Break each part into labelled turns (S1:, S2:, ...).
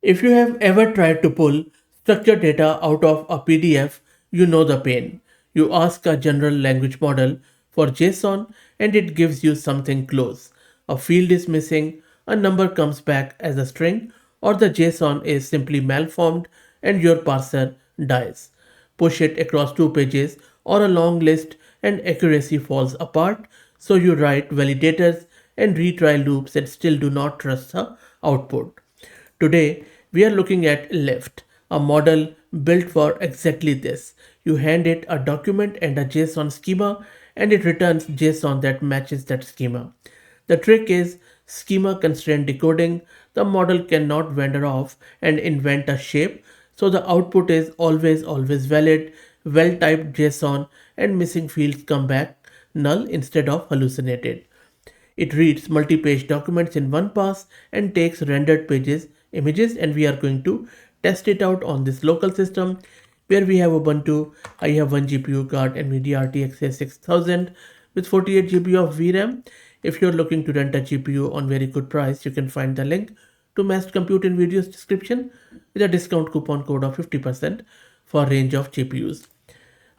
S1: If you have ever tried to pull structured data out of a PDF, you know the pain. You ask a general language model for JSON and it gives you something close. A field is missing, a number comes back as a string, or the JSON is simply malformed and your parser dies. Push it across two pages or a long list and accuracy falls apart, so you write validators and retry loops and still do not trust the output. Today, we are looking at Lift, a model built for exactly this. You hand it a document and a JSON schema, and it returns JSON that matches that schema. The trick is schema constraint decoding. The model cannot wander off and invent a shape, so the output is always valid, well typed JSON, and missing fields come back null instead of hallucinated. It reads multi-page documents in one pass and takes rendered pages images, and we are going to test it out on this local system where we have Ubuntu. I have 1 GPU card NVIDIA RTX 6000 with 48 GB of VRAM. If you're looking to rent a GPU on very good price, you can find the link to Massed Compute in video's description with a discount coupon code of 50% for range of GPUs.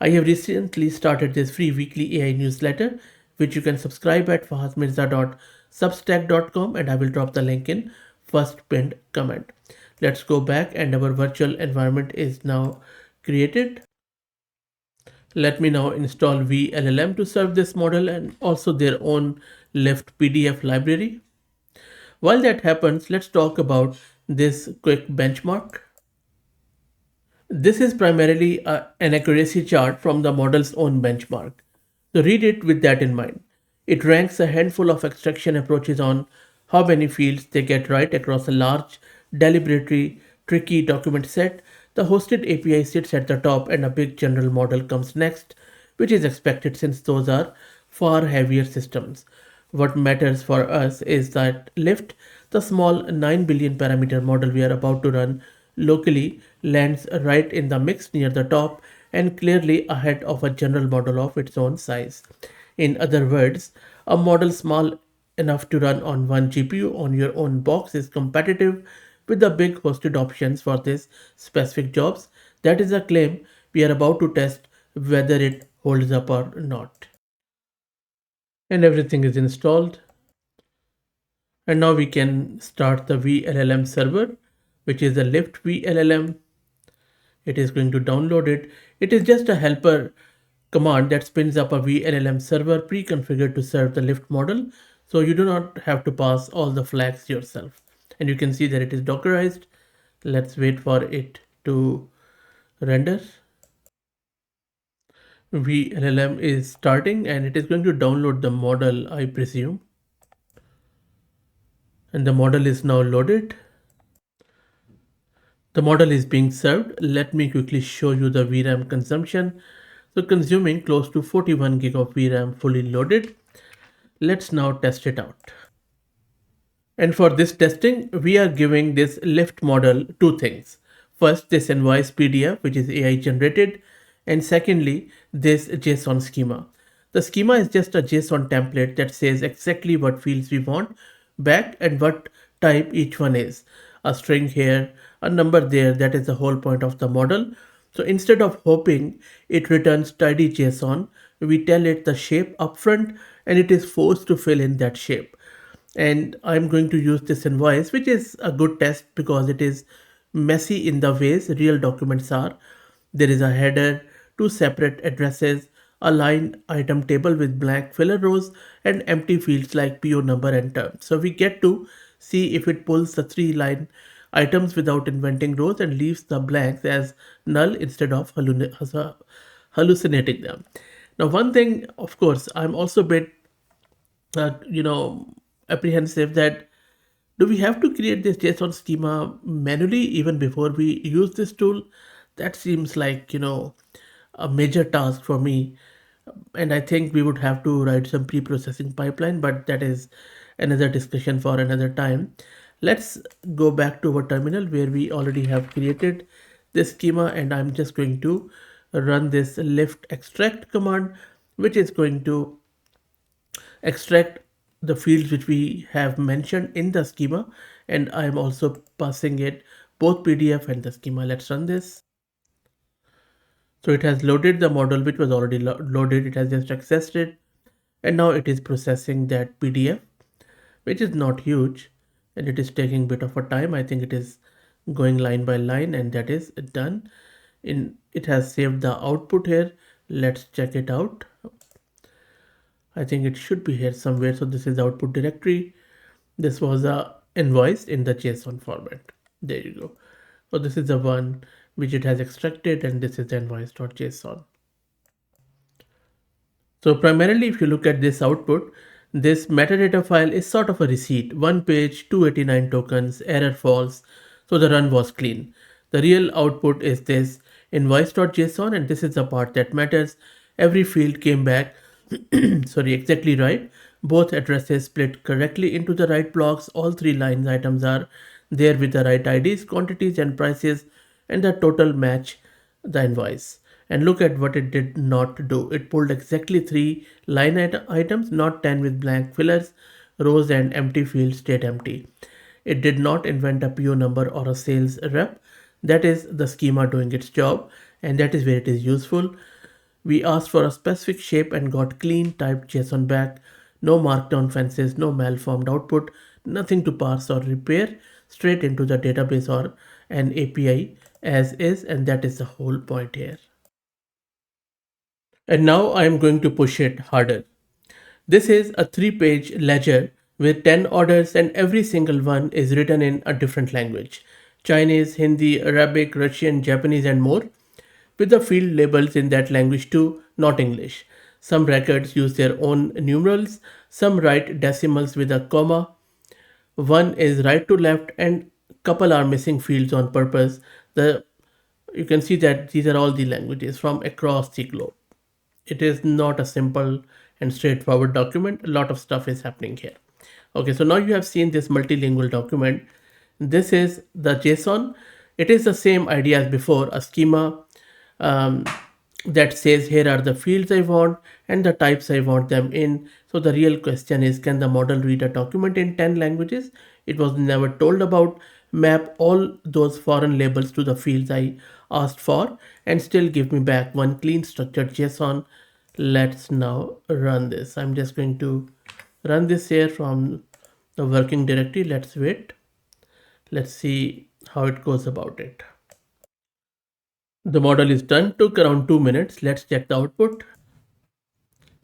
S1: I have recently started this free weekly AI newsletter, which you can subscribe at fahadmirza.substack.com, and I will drop the link in first pinned comment. Let's go back, and our virtual environment is now created. Let me now install VLLM to serve this model and also their own Lift PDF library. While that happens, let's talk about this quick benchmark. This is primarily an accuracy chart from the model's own benchmark. So read it with that in mind. It ranks a handful of extraction approaches on how many fields they get right across a large, deliberately tricky document set. The hosted API sits at the top and a big general model comes next, which is expected since those are far heavier systems. What matters for us is that Lyft, the small 9 billion parameter model we are about to run locally, lands right in the mix near the top and clearly ahead of a general model of its own size. In other words, a model small enough to run on one GPU on your own box is competitive with the big hosted options for this specific jobs. That is a claim we are about to test whether it holds up or not. And everything is installed. And now we can start the VLLM server, which is the Lyft VLLM. It is going to download it. It is just a helper command that spins up a VLLM server pre-configured to serve the Lyft model. So you do not have to pass all the flags yourself. And you can see that it is Dockerized. Let's wait for it to render. VLLM is starting and it is going to download the model, I presume. And the model is now loaded. The model is being served. Let me quickly show you the VRAM consumption. So consuming close to 41 gig of VRAM fully loaded. Let's now test it out. And for this testing, we are giving this Lyft model two things. First, this invoice PDF, which is AI generated, and secondly, this JSON schema. The schema is just a JSON template that says exactly what fields we want back and what type each one is. A string here, a number there, that is the whole point of the model. So instead of hoping it returns tidy JSON, we tell it the shape upfront and it is forced to fill in that shape. And I'm going to use this invoice, which is a good test because it is messy in the ways real documents are. There is a header, two separate addresses, a line item table with blank filler rows, and empty fields like PO number and term. So we get to see if it pulls the three line items without inventing rows and leaves the blanks as null instead of hallucinating them. Now, one thing, of course, I'm also a bit, uh, you know, apprehensive that do we have to create this JSON schema manually even before we use this tool? That seems like, a major task for me. And I think we would have to write some pre-processing pipeline, but that is another discussion for another time. Let's go back to our terminal where we already have created this schema, and I'm just going to run this lift extract command, which is going to extract the fields which we have mentioned in the schema, and I am also passing it both PDF and the schema. Let's run this. So it has loaded the model which was already loaded. It has just accessed it, and now it is processing that PDF, which is not huge, and it is taking a bit of a time. I think it is going line by line, and that is done. It has saved the output here. Let's check it out. I think it should be here somewhere. So this is the output directory. This was a invoice in the JSON format. There you go. So this is the one which it has extracted, and this is the invoice.json. So primarily, if you look at this output, this metadata file is sort of a receipt. One page, 289 tokens, error false. So the run was clean. The real output is this invoice.json, and this is the part that matters. Every field came back, sorry, exactly right. Both addresses split correctly into the right blocks. All three lines items are there with the right IDs, quantities, and prices, and the total match the invoice. And look at what it did not do. It pulled exactly three line items, not 10 with blank fillers. Rows and empty fields stayed empty. It did not invent a PO number or a sales rep. That is the schema doing its job, and that is where it is useful. We asked for a specific shape and got clean typed JSON back. No markdown fences, no malformed output, nothing to parse or repair, straight into the database or an API as is, and that is the whole point here. And now I am going to push it harder. This is a 3-page ledger with 10 orders, and every single one is written in a different language: Chinese, Hindi, Arabic, Russian, Japanese, and more, with the field labels in that language too, not English. Some records use their own numerals, some write decimals with a comma, one is right to left, and couple are missing fields on purpose. You can see that these are all the languages from across the globe. It is not a simple and straightforward document. A lot of stuff is happening here. Okay, so now you have seen this multilingual document. This is the JSON. It is the same idea as before, a schema um, that says here are the fields I want and the types I want them in. So the real question is, can the model read a document in 10 languages it was never told about, map all those foreign labels to the fields I asked for, and still give me back one clean structured JSON? Let's now run this. I'm just going to run this here from the working directory. Let's wait. Let's see how it goes about it. The model is done, took around 2 minutes. Let's check the output.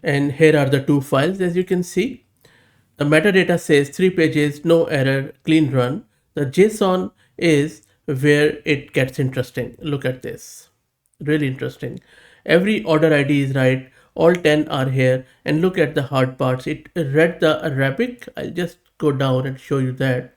S1: And here are the two files, as you can see. The metadata says 3 pages, no error, clean run. The JSON is where it gets interesting. Look at this. Really interesting. Every order ID is right. All 10 are here. And look at the hard parts. It read the Arabic. I'll just go down and show you that.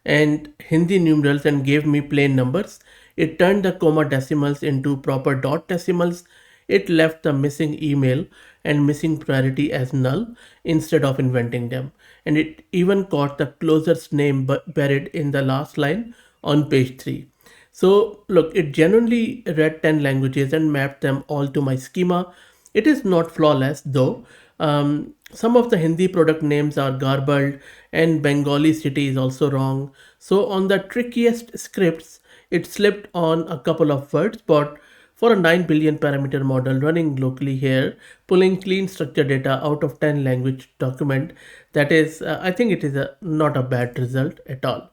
S1: And Hindi numerals and gave me plain numbers. It turned the comma decimals into proper dot decimals. It left the missing email and missing priority as null instead of inventing them. And it even caught the closer's name buried in the last line on page 3. So look, it genuinely read 10 languages and mapped them all to my schema. It is not flawless though. Some of the Hindi product names are garbled, and Bengali city is also wrong. So on the trickiest scripts, it slipped on a couple of words, but for a 9 billion parameter model running locally here, pulling clean structured data out of 10 language document, that is, I think it is not a bad result at all.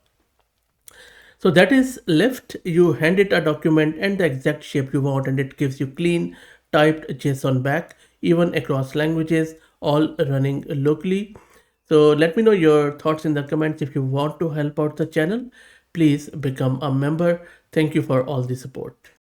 S1: So that is left. You hand it a document and the exact shape you want, and it gives you clean typed JSON back, even across languages, all running locally. So let me know your thoughts in the comments. If you want to help out the channel, please become a member. Thank you for all the support.